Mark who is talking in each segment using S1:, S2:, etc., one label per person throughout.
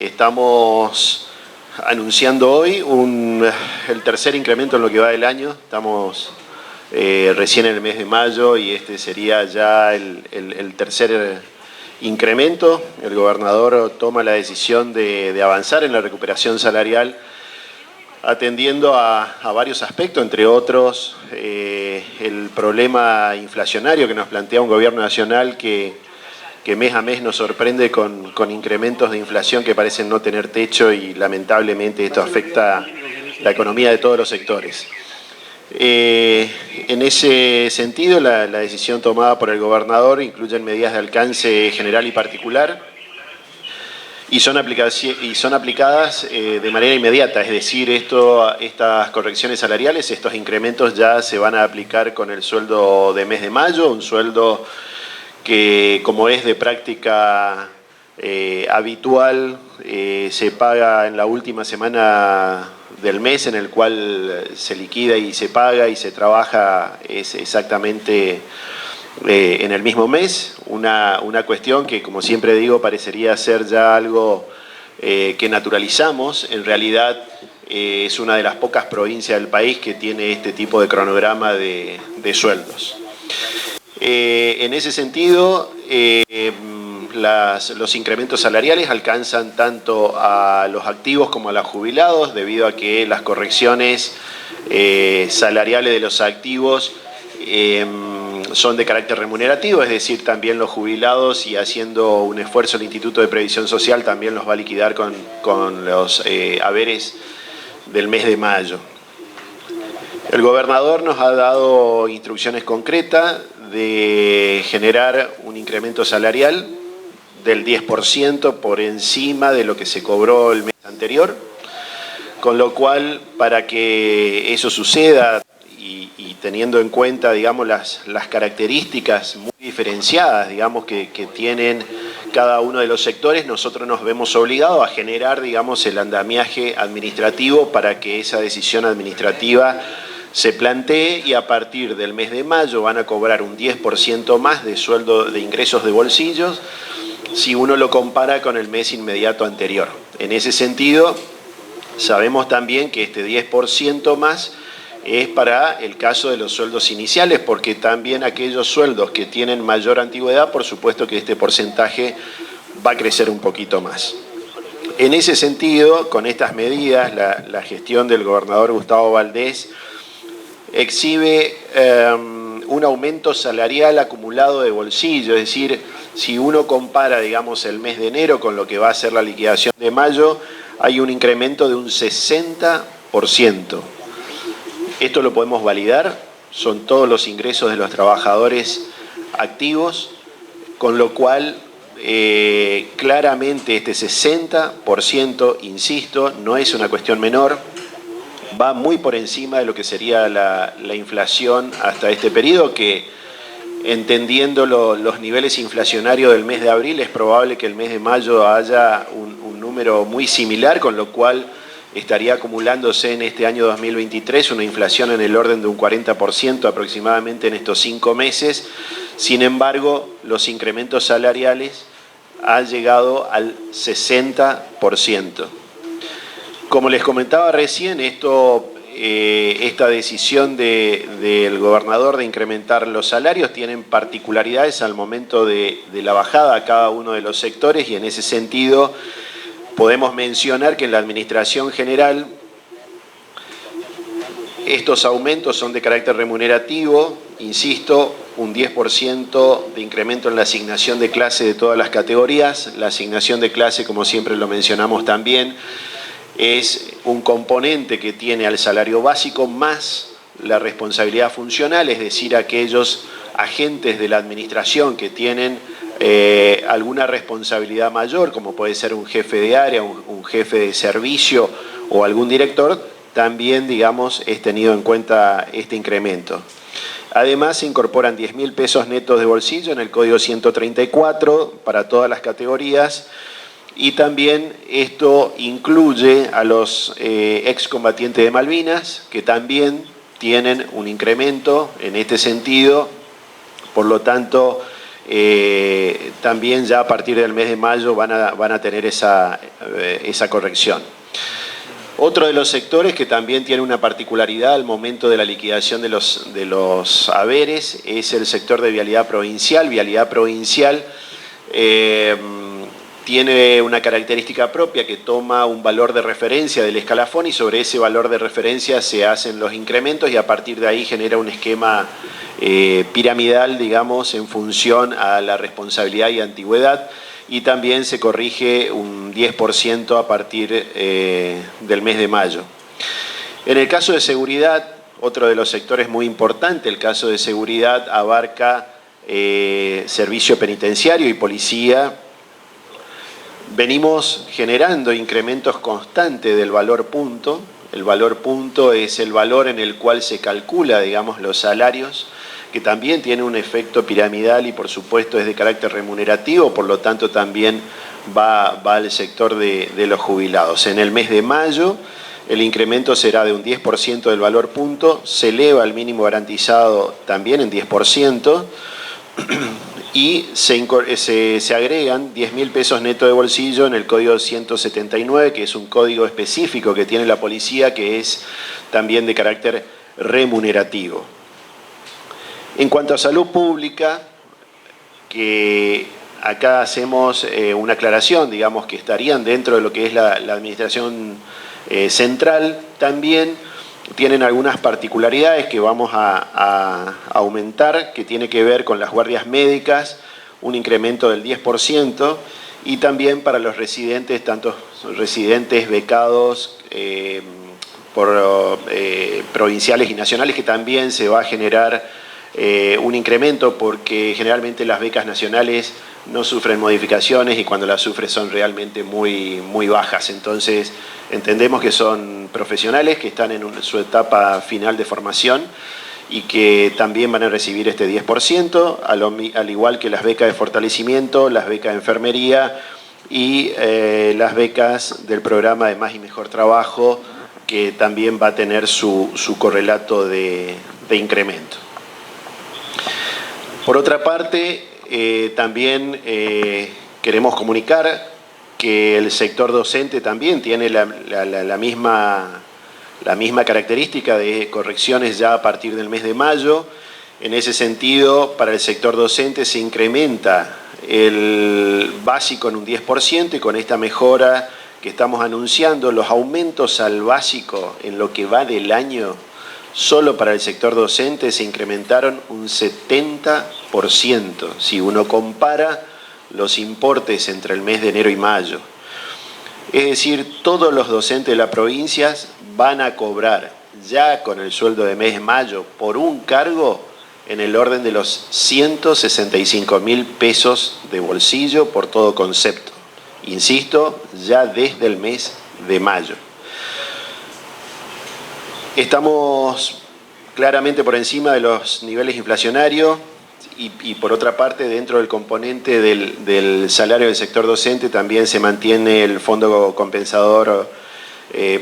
S1: Estamos anunciando hoy el tercer incremento en lo que va del año. Estamos recién en el mes de mayo y este sería ya el tercer incremento. El gobernador toma la decisión de avanzar en la recuperación salarial atendiendo a varios aspectos, entre otros el problema inflacionario que nos plantea un gobierno nacional que mes a mes nos sorprende con incrementos de inflación que parecen no tener techo y lamentablemente esto afecta la economía de todos los sectores. En ese sentido, la decisión tomada por el gobernador incluye medidas de alcance general y particular y son aplicadas de manera inmediata, es decir, estas correcciones salariales, estos incrementos ya se van a aplicar con el sueldo de mes de mayo, un sueldo que, como es de práctica habitual, se paga en la última semana del mes en el cual se liquida y se paga y se trabaja es exactamente en el mismo mes. Una cuestión que, como siempre digo, parecería ser ya algo que naturalizamos. En realidad es una de las pocas provincias del país que tiene este tipo de cronograma de sueldos. En ese sentido, los incrementos salariales alcanzan tanto a los activos como a los jubilados, debido a que las correcciones salariales de los activos son de carácter remunerativo, es decir, también los jubilados, y haciendo un esfuerzo el Instituto de Previsión Social, también los va a liquidar con los haberes del mes de mayo. El gobernador nos ha dado instrucciones concretas de generar un incremento salarial del 10% por encima de lo que se cobró el mes anterior, con lo cual, para que eso suceda y teniendo en cuenta, digamos, las características muy diferenciadas, digamos, que tienen cada uno de los sectores, nosotros nos vemos obligados a generar, digamos, el andamiaje administrativo para que esa decisión administrativa se plantee, y a partir del mes de mayo van a cobrar un 10% más de sueldo de ingresos de bolsillos si uno lo compara con el mes inmediato anterior. En ese sentido, sabemos también que este 10% más es para el caso de los sueldos iniciales, porque también aquellos sueldos que tienen mayor antigüedad, por supuesto que este porcentaje va a crecer un poquito más. En ese sentido, con estas medidas, la gestión del gobernador Gustavo Valdés exhibe un aumento salarial acumulado de bolsillo, es decir, si uno compara, digamos, el mes de enero con lo que va a ser la liquidación de mayo, hay un incremento de un 60%. Esto lo podemos validar, son todos los ingresos de los trabajadores activos, con lo cual claramente este 60%, insisto, no es una cuestión menor, va muy por encima de lo que sería la inflación hasta este periodo, que entendiendo los niveles inflacionarios del mes de abril, es probable que el mes de mayo haya un número muy similar, con lo cual estaría acumulándose en este año 2023 una inflación en el orden de un 40% aproximadamente en estos 5 meses. Sin embargo, los incrementos salariales han llegado al 60%. Como les comentaba recién, esta decisión del gobernador de incrementar los salarios tienen particularidades al momento de la bajada a cada uno de los sectores, y en ese sentido podemos mencionar que en la Administración General estos aumentos son de carácter remunerativo, insisto, un 10% de incremento en la asignación de clase de todas las categorías. La asignación de clase, como siempre lo mencionamos también, es un componente que tiene al salario básico más la responsabilidad funcional, es decir, aquellos agentes de la administración que tienen alguna responsabilidad mayor, como puede ser un jefe de área, un jefe de servicio o algún director, también, digamos, es tenido en cuenta este incremento. Además, se incorporan 10.000 pesos netos de bolsillo en el Código 134 para todas las categorías. Y también esto incluye a los excombatientes de Malvinas, que también tienen un incremento en este sentido. Por lo tanto, también ya a partir del mes de mayo van a tener esa corrección. Otro de los sectores que también tiene una particularidad al momento de la liquidación de los haberes es el sector de vialidad provincial. Vialidad provincial tiene una característica propia que toma un valor de referencia del escalafón y sobre ese valor de referencia se hacen los incrementos y a partir de ahí genera un esquema piramidal, digamos, en función a la responsabilidad y antigüedad. Y también se corrige un 10% a partir del mes de mayo. En el caso de seguridad, otro de los sectores muy importantes, el caso de seguridad abarca servicio penitenciario y policía. Venimos generando incrementos constantes del valor punto. El valor punto es el valor en el cual se calcula, digamos, los salarios, que también tiene un efecto piramidal y por supuesto es de carácter remunerativo, por lo tanto también va al sector de los jubilados. En el mes de mayo el incremento será de un 10% del valor punto, se eleva el mínimo garantizado también en 10% y se agregan 10.000 pesos neto de bolsillo en el código 179, que es un código específico que tiene la policía que es también de carácter remunerativo. En cuanto a salud pública, que acá hacemos una aclaración, digamos que estarían dentro de lo que es la administración central, también tienen algunas particularidades que vamos a aumentar, que tiene que ver con las guardias médicas, un incremento del 10%, y también para los residentes, tanto residentes becados por provinciales y nacionales, que también se va a generar un incremento porque generalmente las becas nacionales no sufren modificaciones y cuando las sufren son realmente muy bajas. Entonces entendemos que son profesionales que están en su etapa final de formación y que también van a recibir este 10%, al igual que las becas de fortalecimiento, las becas de enfermería y las becas del programa de Más y Mejor Trabajo, que también va a tener su correlato de incremento. Por otra parte, también queremos comunicar que el sector docente también tiene la misma característica de correcciones ya a partir del mes de mayo. En ese sentido, para el sector docente se incrementa el básico en un 10% y con esta mejora que estamos anunciando, los aumentos al básico en lo que va del año solo para el sector docente se incrementaron un 70%. Si uno compara los importes entre el mes de enero y mayo. Es decir, todos los docentes de las provincias van a cobrar ya con el sueldo de mes de mayo por un cargo en el orden de los 165.000 pesos de bolsillo por todo concepto. Insisto, ya desde el mes de mayo. Estamos claramente por encima de los niveles inflacionarios y por otra parte, dentro del componente del salario del sector docente también se mantiene el Fondo Compensador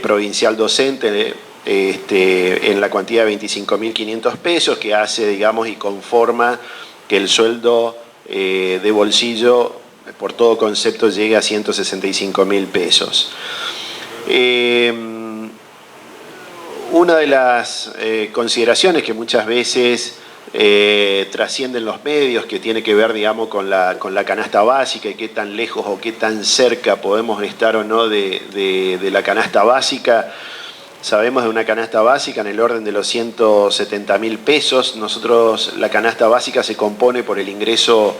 S1: Provincial Docente en la cuantía de 25.500 pesos, que hace, digamos, y conforma que el sueldo de bolsillo por todo concepto llegue a 165.000 pesos. Una de las consideraciones que muchas veces trascienden los medios, que tiene que ver, digamos, con la canasta básica y qué tan lejos o qué tan cerca podemos estar o no de la canasta básica. Sabemos de una canasta básica en el orden de los 170.000 pesos. Nosotros, la canasta básica se compone por el ingreso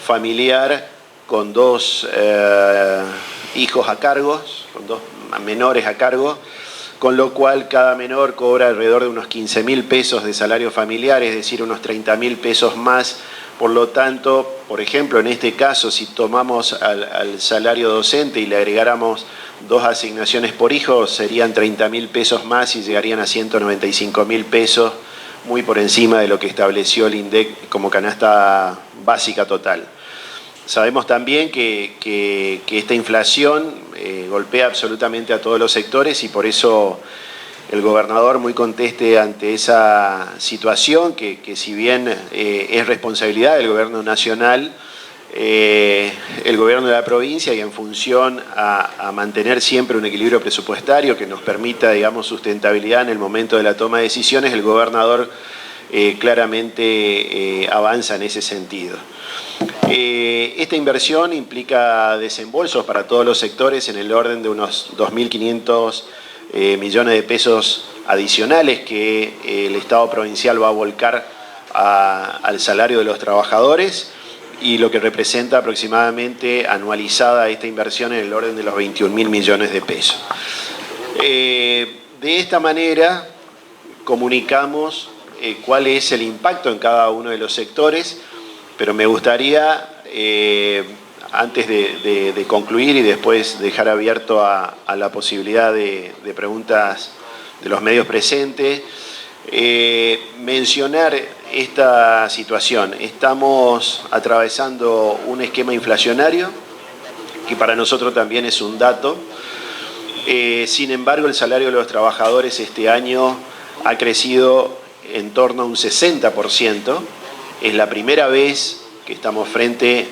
S1: familiar con dos hijos a cargo, con dos menores a cargo, con lo cual cada menor cobra alrededor de unos 15.000 pesos de salario familiar, es decir, unos 30.000 pesos más. Por lo tanto, por ejemplo, en este caso, si tomamos al salario docente y le agregáramos 2 asignaciones por hijo, serían 30.000 pesos más y llegarían a 195.000 pesos, muy por encima de lo que estableció el INDEC como canasta básica total. Sabemos también que esta inflación golpea absolutamente a todos los sectores y por eso el gobernador muy conteste ante esa situación que si bien es responsabilidad del gobierno nacional, el gobierno de la provincia, y en función a mantener siempre un equilibrio presupuestario que nos permita, digamos, sustentabilidad en el momento de la toma de decisiones, el gobernador claramente avanza en ese sentido. Esta inversión implica desembolsos para todos los sectores en el orden de unos 2.500 millones de pesos adicionales que el Estado provincial va a volcar al salario de los trabajadores, y lo que representa aproximadamente anualizada esta inversión en el orden de los 21.000 millones de pesos. De esta manera comunicamos cuál es el impacto en cada uno de los sectores, pero me gustaría, antes de concluir y después dejar abierto a la posibilidad de preguntas de los medios presentes, mencionar esta situación. Estamos atravesando un esquema inflacionario que para nosotros también es un dato. Sin embargo, el salario de los trabajadores este año ha crecido en torno a un 60%. Es la primera vez que estamos frente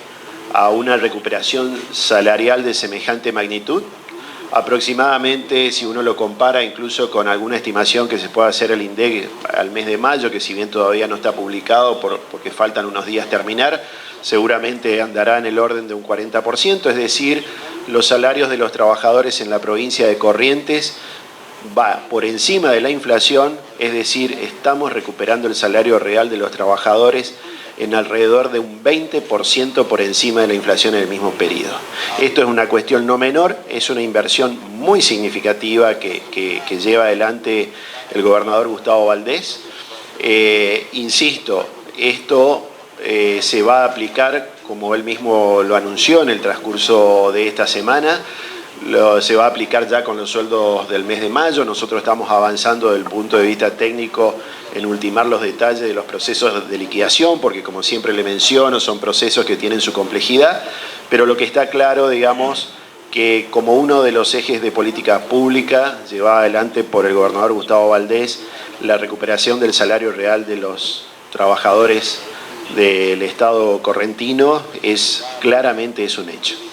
S1: a una recuperación salarial de semejante magnitud. Aproximadamente, si uno lo compara incluso con alguna estimación que se pueda hacer el INDEC al mes de mayo, que si bien todavía no está publicado porque faltan unos días terminar, seguramente andará en el orden de un 40%, es decir, los salarios de los trabajadores en la provincia de Corrientes va por encima de la inflación, es decir, estamos recuperando el salario real de los trabajadores en alrededor de un 20% por encima de la inflación en el mismo periodo. Esto es una cuestión no menor, es una inversión muy significativa que lleva adelante el gobernador Gustavo Valdés. Insisto, esto se va a aplicar, como él mismo lo anunció en el transcurso de esta semana, se va a aplicar ya con los sueldos del mes de mayo. Nosotros estamos avanzando desde el punto de vista técnico en ultimar los detalles de los procesos de liquidación, porque como siempre le menciono, son procesos que tienen su complejidad, pero lo que está claro, digamos, que como uno de los ejes de política pública llevada adelante por el gobernador Gustavo Valdés, la recuperación del salario real de los trabajadores del Estado correntino claramente es un hecho.